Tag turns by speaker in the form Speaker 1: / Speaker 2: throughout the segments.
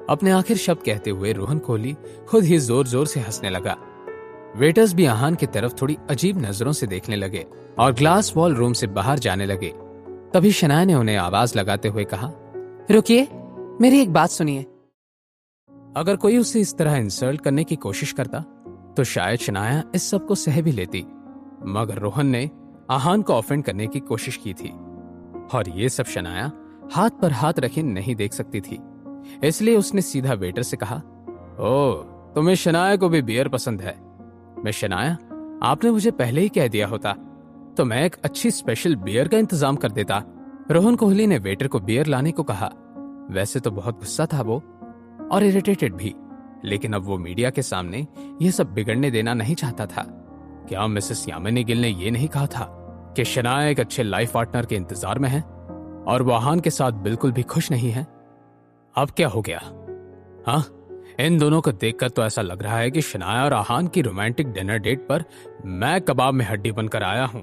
Speaker 1: अपने आखिर शब्द कहते हुए रोहन कोहली खुद ही जोर जोर से हंसने लगा। वेटर्स भी आहान की तरफ थोड़ी अजीब नजरों से देखने लगे और ग्लास वॉल रूम से बाहर जाने लगे। तभी शनाया ने उन्हें आवाज लगाते हुए कहा, रुकिए, मेरी एक बात सुनिए। अगर कोई उसे इस तरह इंसल्ट करने की कोशिश करता तो शायद शनाया इस सब को सह भी लेती, मगर रोहन ने आहान को ऑफेंड करने की कोशिश की थी और ये सब शनाया हाथ पर हाथ रखे नहीं देख सकती थी। इसलिए उसने सीधा वेटर से कहा, ओह, तुम्हें शनाया को भी बियर पसंद है। मैं शनाया, आपने मुझे पहले ही कह दिया होता तो मैं एक अच्छी स्पेशल बियर का इंतजाम कर देता। रोहन कोहली ने वेटर को बियर लाने को कहा। वैसे तो बहुत गुस्सा था वो और इरिटेटेड भी, लेकिन अब वो मीडिया के सामने ये सब बिगड़ने देना नहीं चाहता था। क्या मिसेस यामिनी गिल ने ये नहीं कहा था कि शनाया एक अच्छे लाइफ पार्टनर के इंतजार में है और वो आहान के साथ बिल्कुल भी खुश नहीं है? अब क्या हो गया? हाँ, इन दोनों को देखकर तो ऐसा लग रहा है कि शनाया और आहान की रोमांटिक डिनर डेट पर मैं कबाब में हड्डी बनकर आया हूं।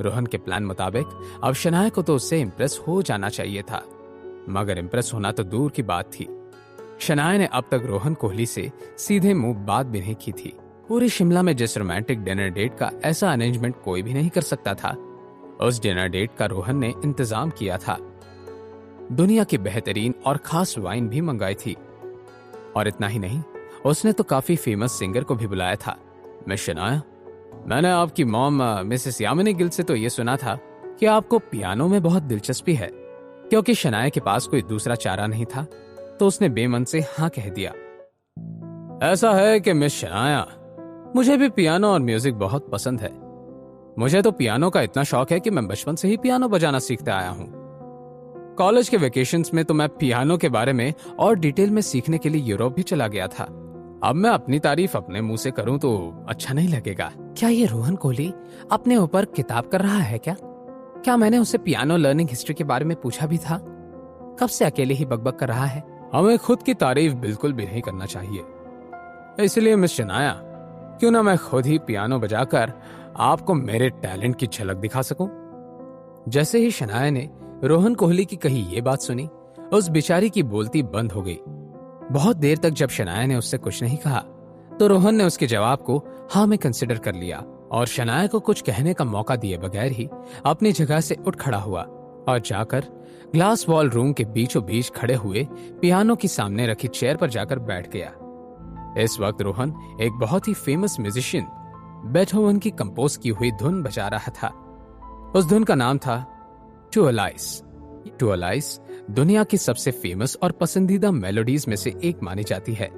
Speaker 1: रोहन के प्लान मुताबिक अब शनाया को तो उससे इंप्रेस हो जाना चाहिए था, मगर इंप्रेस होना तो दूर की बात थी। शनाया ने अब तक रोहन कोहली से सीधे मुंह बात भी नहीं की थी। पूरी शिमला में जिस रोमांटिक डिनर डेट का ऐसा अरेंजमेंट कोई भी नहीं कर सकता था, उस डिनर डेट का रोहन ने इंतजाम किया था। दुनिया की बेहतरीन और खास वाइन भी मंगाई थी और इतना ही नहीं, उसने तो काफी फेमस सिंगर को भी बुलाया था। मैं शनाया, मैंने आपकी मॉम मिसेस यामिनी गिल से तो ये सुना था कि आपको पियानो में बहुत दिलचस्पी है। क्योंकि शनाया के पास कोई दूसरा चारा नहीं था तो उसने बेमन से हाँ कह दिया। ऐसा है कि मिस शनाया, मुझे भी पियानो और म्यूजिक बहुत पसंद है। मुझे तो पियानो का इतना शौक है कि मैं बचपन से ही पियानो बजाना सीखता आया हूँ। कॉलेज के वेकेशंस में तो मैं पियानो के बारे में और डिटेल में सीखने के लिए यूरोप भी चला गया था। अब मैं अपनी तारीफ अपने मुंह से करूं तो अच्छा नहीं लगेगा। क्या ये रोहन कोहली अपने ऊपर किताब कर रहा है क्या मैंने उसे पियानो लर्निंग हिस्ट्री के बारे में पूछा भी था? कब से अकेले ही बकबक कर रहा है? हमें खुद की तारीफ बिल्कुल भी नहीं करना चाहिए। इसलिए मिस शनाया, क्यों ना मैं खुद ही पियानो बजाकर आपको मेरे टैलेंट की झलक दिखा सकूं? जैसे ही शनाया ने रोहन कोहली की कही ये बात सुनी, उस बेचारी की बोलती बंद हो गई। बहुत देर तक जब शनाया ने उससे कुछ नहीं कहा तो रोहन ने उसके जवाब को हाँ में कंसिडर कर लिया और शनाया को कुछ कहने का मौका दिए बगैर ही अपनी जगह से उठ खड़ा हुआ और जाकर ग्लास वॉल रूम के बीचों बीच खड़े हुए पियानो की सामने रखी चेयर पर जाकर बैठ गया। इस वक्त रोहन एक बहुत ही फेमस म्यूजिशियन बेथोवन की कंपोज की हुई धुन बजा रहा था। उस धुन का नाम था टू अलाइस। टू अलाइस दुनिया की सबसे फेमस और पसंदीदा मेलोडीज में से एक मानी जाती है।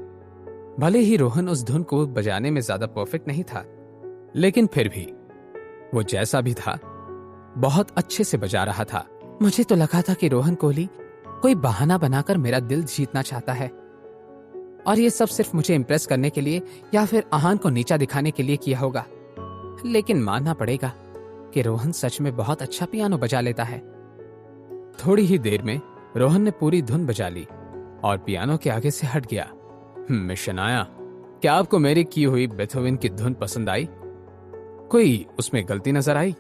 Speaker 1: भले ही रोहन उस धुन को बजाने में ज्यादा परफेक्ट नहीं था, लेकिन फिर भी वो जैसा भी था बहुत अच्छे से बजा रहा था। मुझे तो लगा था कि रोहन कोहली कोई बहाना बनाकर मेरा दिल जीतना चाहता है और ये सब सिर्फ मुझे इंप्रेस करने के लिए या फिर आहान को नीचा दिखाने के लिए किया होगा। लेकिन मानना पड़ेगा कि रोहन सच में बहुत अच्छा पियानो बजा लेता है। थोड़ी ही देर में रोहन ने पूरी धुन बजा ली और पियानो के आगे से हट गया। मिस शनाया, क्या आपको मेरी की हुई बेथोवन की धुन पसंद आई? कोई उसमें गलती नजर आई?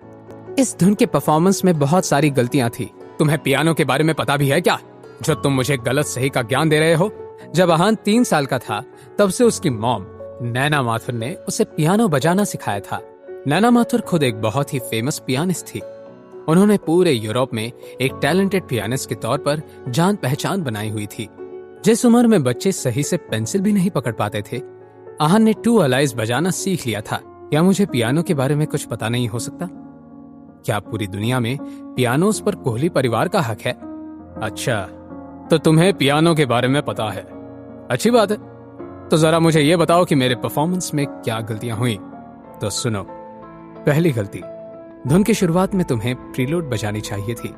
Speaker 1: इस धुन के परफॉर्मेंस में बहुत सारी गलतियां थी। तुम्हें पियानो के बारे में पता भी है क्या, जो तुम मुझे गलत सही का ज्ञान दे रहे हो? जब आहान 3 साल का था तब से उसकी मॉम नैना माथुर ने उसे पियानो बजाना सिखाया था। नैना माथुर खुद एक बहुत ही फेमस पियानिस्ट थी। उन्होंने पूरे यूरोप में एक टैलेंटेड पियानिस्ट के तौर पर जान पहचान बनाई हुई थी। जिस उम्र में बच्चे सही से पेंसिल भी नहीं पकड़ पाते थे, आहान ने टू अलाइज बजाना सीख लिया था। क्या मुझे पियानो के बारे में कुछ पता नहीं हो सकता? क्या पूरी दुनिया में पियानोस पर कोहली परिवार का हक है? अच्छा, तो तुम्हें पियानो के बारे में पता है। अच्छी बात है, तो जरा मुझे यह बताओ कि मेरे परफॉर्मेंस में क्या गलतियां हुई। तो सुनो, पहली गलती, धुन की शुरुआत में तुम्हें प्रीलूड बजानी चाहिए थी,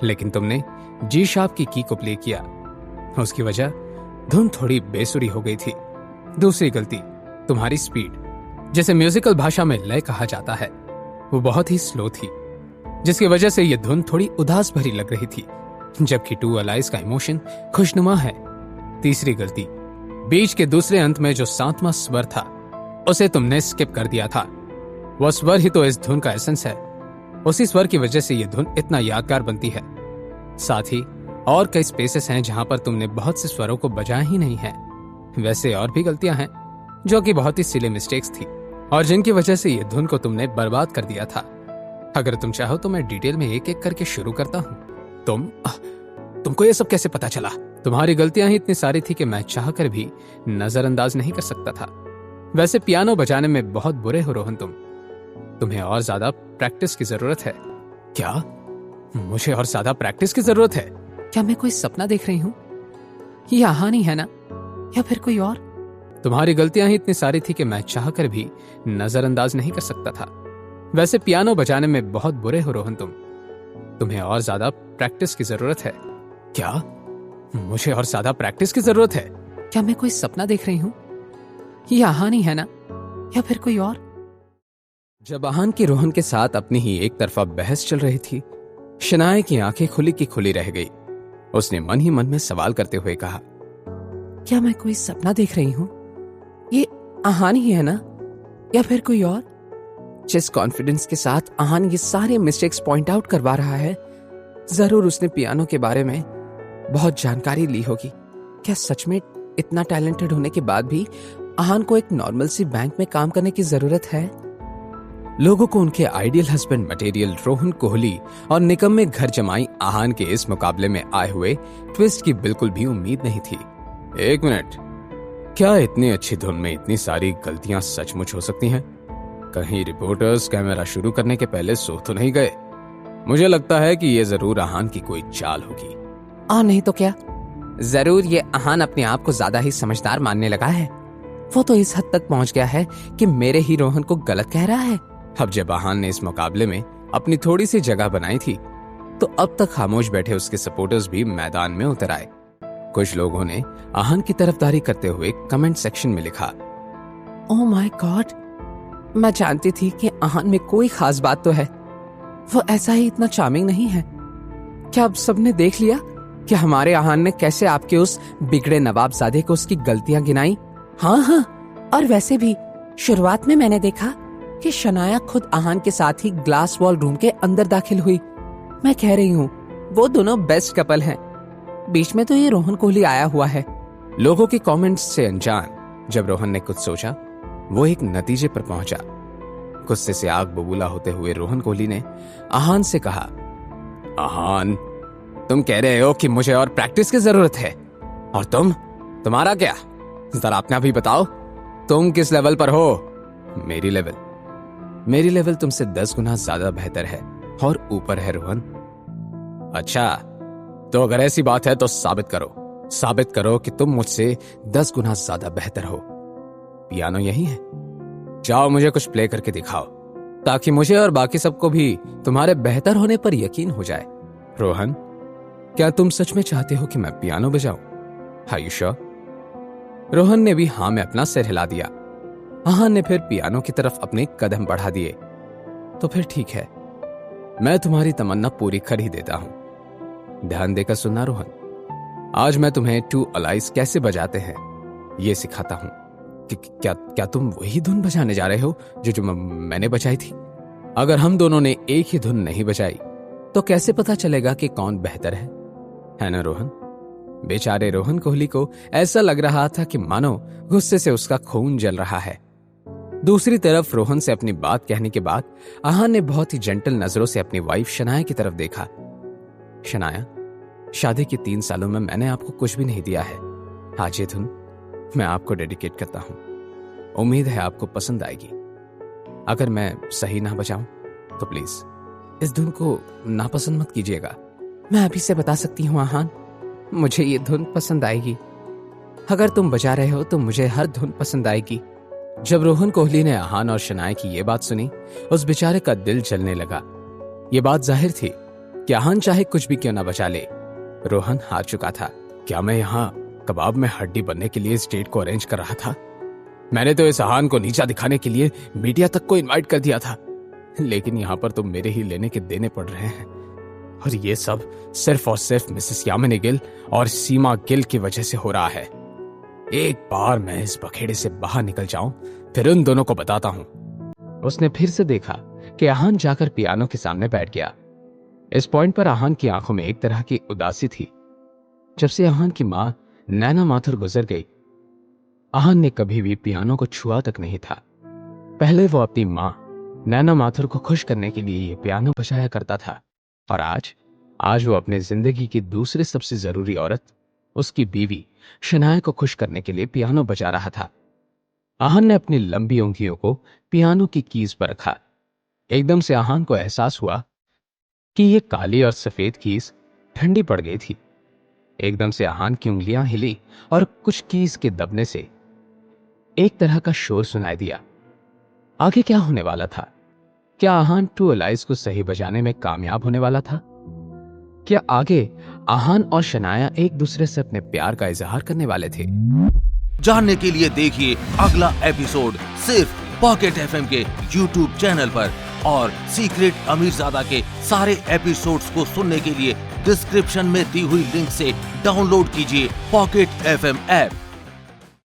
Speaker 1: लेकिन तुमने जी शार्प की को प्ले किया। उसकी वजह धुन थोड़ी बेसुरी हो गई थी। दूसरी गलती, तुम्हारी स्पीड, जिसे म्यूजिकल भाषा में लय कहा जाता है, वो बहुत ही स्लो थी, जिसकी वजह से यह धुन थोड़ी उदास भरी लग रही थी, जबकि टू अलाइज का इमोशन खुशनुमा है। तीसरी गलती, बीच के दूसरे अंत में जो 7वां स्वर था उसे तुमने स्किप कर दिया था। वह स्वर ही तो इस धुन का एसेंस है। उसी स्वर की वजह से यह धुन इतना यादगार बनती है। साथ ही और कई स्पेसेस हैं जहां पर तुमने बहुत से स्वरों को बजाया ही नहीं है। वैसे और भी गलतियां हैं जो कि बहुत ही सिली मिस्टेक्स थी और जिनकी वजह से ये धुन को तुमने बर्बाद कर दिया था। अगर तुम चाहो तो मैं डिटेल में एक एक करके शुरू करता हूँ। तुमको ये सब कैसे पता चला? तुम्हारी गलतियां ही इतनी सारी थी कि मैं चाहकर भी नजरअंदाज नहीं कर सकता था। वैसे पियानो बजाने में बहुत बुरे हो रोहन तुम्हें और ज्यादा प्रैक्टिस की जरूरत है। क्या? मुझे और ज्यादा प्रैक्टिस की जरूरत है? क्या मैं कोई सपना देख रही हूँ? ये आहान ही है ना, या फिर कोई और? तुम्हारी गलतियां ही इतनी सारी थी कि मैं चाहकर भी नजरअंदाज नहीं कर सकता था। वैसे पियानो बजाने में बहुत बुरे हो रोहन तुम्हें और ज्यादा प्रैक्टिस की जरूरत है। क्या? मुझे और ज्यादा प्रैक्टिस की जरूरत है? क्या मैं कोई सपना देख रही हूँ? ये आहान ही है ना, या फिर कोई और? जब आहान की रोहन के साथ अपनी ही एक तरफा बहस चल रही थी, शनाया की आंखें खुली की खुली रह गई। उसने मन ही मन में सवाल करते हुए कहा, क्या मैं कोई सपना देख रही हूँ? ये आहान ही है ना, या फिर कोई और? जिस कॉन्फिडेंस के साथ आहान ये सारे मिस्टेक्स पॉइंट आउट करवा रहा है, जरूर उसने पियानो के बारे में बहुत जानकारी ली होगी। क्या सच में इतना टैलेंटेड होने के बाद भी आहान को एक नॉर्मल सी बैंक में काम करने की जरूरत है? लोगों को उनके ideal husband material Rohan Kohli और निकम्मे घर जमाई आहान के इस मुकाबले में आए हुए ट्विस्ट की बिल्कुल भी उम्मीद नहीं थी। एक मिनट, क्या इतनी अच्छी धुन में इतनी सारी गलतियां सचमुच हो सकती हैं? कहीं रिपोर्टर्स कैमरा शुरू करने के पहले सो तो नहीं गए? मुझे लगता है कि ये जरूर आहान की कोई चाल होगी। नहीं तो क्या, जरूर ये आहान अपने आप को ज्यादा ही समझदार मानने लगा है। वो तो इस हद तक पहुंच गया है कि मेरे ही रोहन को गलत कह रहा है। अब जब आहान ने इस मुकाबले में अपनी थोड़ी सी जगह बनाई थी, तो अब तक खामोश बैठे उसके सपोर्टर्स भी मैदान में उतर आए। कुछ लोगों ने आहान की तरफदारी करते हुए कमेंट सेक्शन में लिखा, ओह माय गॉड, मैं जानती थी कि आहान में कोई खास बात तो है, वो ऐसा ही इतना चार्मिंग नहीं है। क्या अब सबने देख लिया कि हमारे आहान ने कैसे आपके उस बिगड़े नवाबजादे को उसकी गलतियां गिनाई? हाँ, और वैसे भी शुरुआत में मैंने देखा कि शनाया खुद आहान के साथ ही ग्लास वॉल रूम के अंदर दाखिल हुई। मैं कह रही हूँ वो दोनों बेस्ट कपल हैं। बीच में तो ये रोहन कोहली आया हुआ है। लोगों के कमेंट्स से अनजान जब रोहन ने कुछ सोचा, वो एक नतीजे पर पहुंचा। गुस्से से आग बबूला होते हुए रोहन कोहली ने आहान से कहा, आहान, तुम कह रहे हो कि मुझे और प्रैक्टिस की जरूरत है, और तुम्हारा क्या? जरा अपना भी बताओ, तुम किस लेवल पर हो? मेरी लेवल तुमसे 10 गुना ज्यादा बेहतर है और ऊपर है रोहन। अच्छा, तो अगर ऐसी बात है तो साबित करो कि तुम मुझसे 10 गुना ज्यादा बेहतर हो। पियानो यही है, जाओ मुझे कुछ प्ले करके दिखाओ, ताकि मुझे और बाकी सबको भी तुम्हारे बेहतर होने पर यकीन हो जाए। रोहन, क्या तुम सच में चाहते हो कि मैं पियानो बजाऊं? Are you sure? रोहन ने भी हाँ में अपना सिर हिला दिया। आहान ने फिर पियानो की तरफ अपने कदम बढ़ा दिए। तो फिर ठीक है, मैं तुम्हारी तमन्ना पूरी कर ही देता हूं। ध्यान देकर सुनना रोहन, आज मैं तुम्हें टू अलाइज कैसे बजाते हैं ये सिखाता हूं। क्या तुम वही धुन बजाने जा रहे हो जो मैंने बजाई थी? अगर हम दोनों ने एक ही धुन नहीं बजाई तो कैसे पता चलेगा कि कौन बेहतर है ना रोहन? बेचारे रोहन कोहली को ऐसा लग रहा था कि मानो गुस्से से उसका खून जल रहा है। दूसरी तरफ रोहन से अपनी बात कहने के बाद आहान ने बहुत ही जेंटल नजरों से अपनी वाइफ शनाया की तरफ देखा। शनाया, शादी के 3 सालों में मैंने आपको कुछ भी नहीं दिया है। आज ये धुन मैं आपको डेडिकेट करता हूं। उम्मीद है आपको पसंद आएगी। अगर मैं सही ना बजाऊं तो प्लीज इस धुन को नापसंद मत कीजिएगा। मैं अभी से बता सकती हूँ आहान, मुझे ये धुन पसंद आएगी। अगर तुम बजा रहे हो तो मुझे हर धुन पसंद आएगी। जब रोहन कोहली ने आहान और शनाया की ये बात सुनी, उस बेचारे का दिल जलने लगा। ये बात जाहिर थी कि आहान चाहे कुछ भी क्यों ना बचा ले, रोहन हार चुका था। क्या मैं यहाँ कबाब में हड्डी बनने के लिए स्टेट को अरेंज कर रहा था? मैंने तो इस आहान को नीचा दिखाने के लिए मीडिया तक को इनवाइट कर दिया था, लेकिन यहाँ पर तो मेरे ही लेने के देने पड़ रहे हैं। और ये सब सिर्फ और सिर्फ मिसेस यामिनी गिल और सीमा गिल की वजह से हो रहा है। एक बार मैं इस बखेड़े से बाहर निकल जाऊं, फिर उन दोनों को बताता हूं। उसने फिर से देखा कि आहान जाकर पियानो के सामने बैठ गया। इस पॉइंट पर आहान की आंखों में एक तरह की उदासी थी, जब से आहान की माँ नैना माथुर गुजर गई, आहान ने कभी भी पियानो को छुआ तक नहीं था। पहले वो अपनी माँ नैना माथुर को खुश करने के लिए ये पियानो बजाया करता था, और आज वो अपने जिंदगी की दूसरी सबसे जरूरी औरत, उसकी बीवी शनाया को खुश करने के लिए पियानो बजा रहा था। आहान ने अपनी लंबी उंगलियों को पियानो की कीज पर रखा। एकदम से आहान को एहसास हुआ कि ये काली और सफेद कीज ठंडी पड़ गई थी। एकदम से आहान की उंगलियां हिली और कुछ कीज के दबने से एक तरह का शोर सुनाई दिया। आगे क्या होने वाला था? क्या आहान टू अलाइज को सही बजाने में कामयाब होने वाला था? क्या आगे आहान और शनाया एक दूसरे से अपने प्यार का इजहार करने वाले थे?
Speaker 2: जानने के लिए देखिए अगला एपिसोड सिर्फ पॉकेट एफएम के यूट्यूब चैनल पर, और सीक्रेट अमीरजादा के सारे एपिसोड्स को सुनने के लिए डिस्क्रिप्शन में दी हुई लिंक से डाउनलोड कीजिए पॉकेट एफएम ऐप।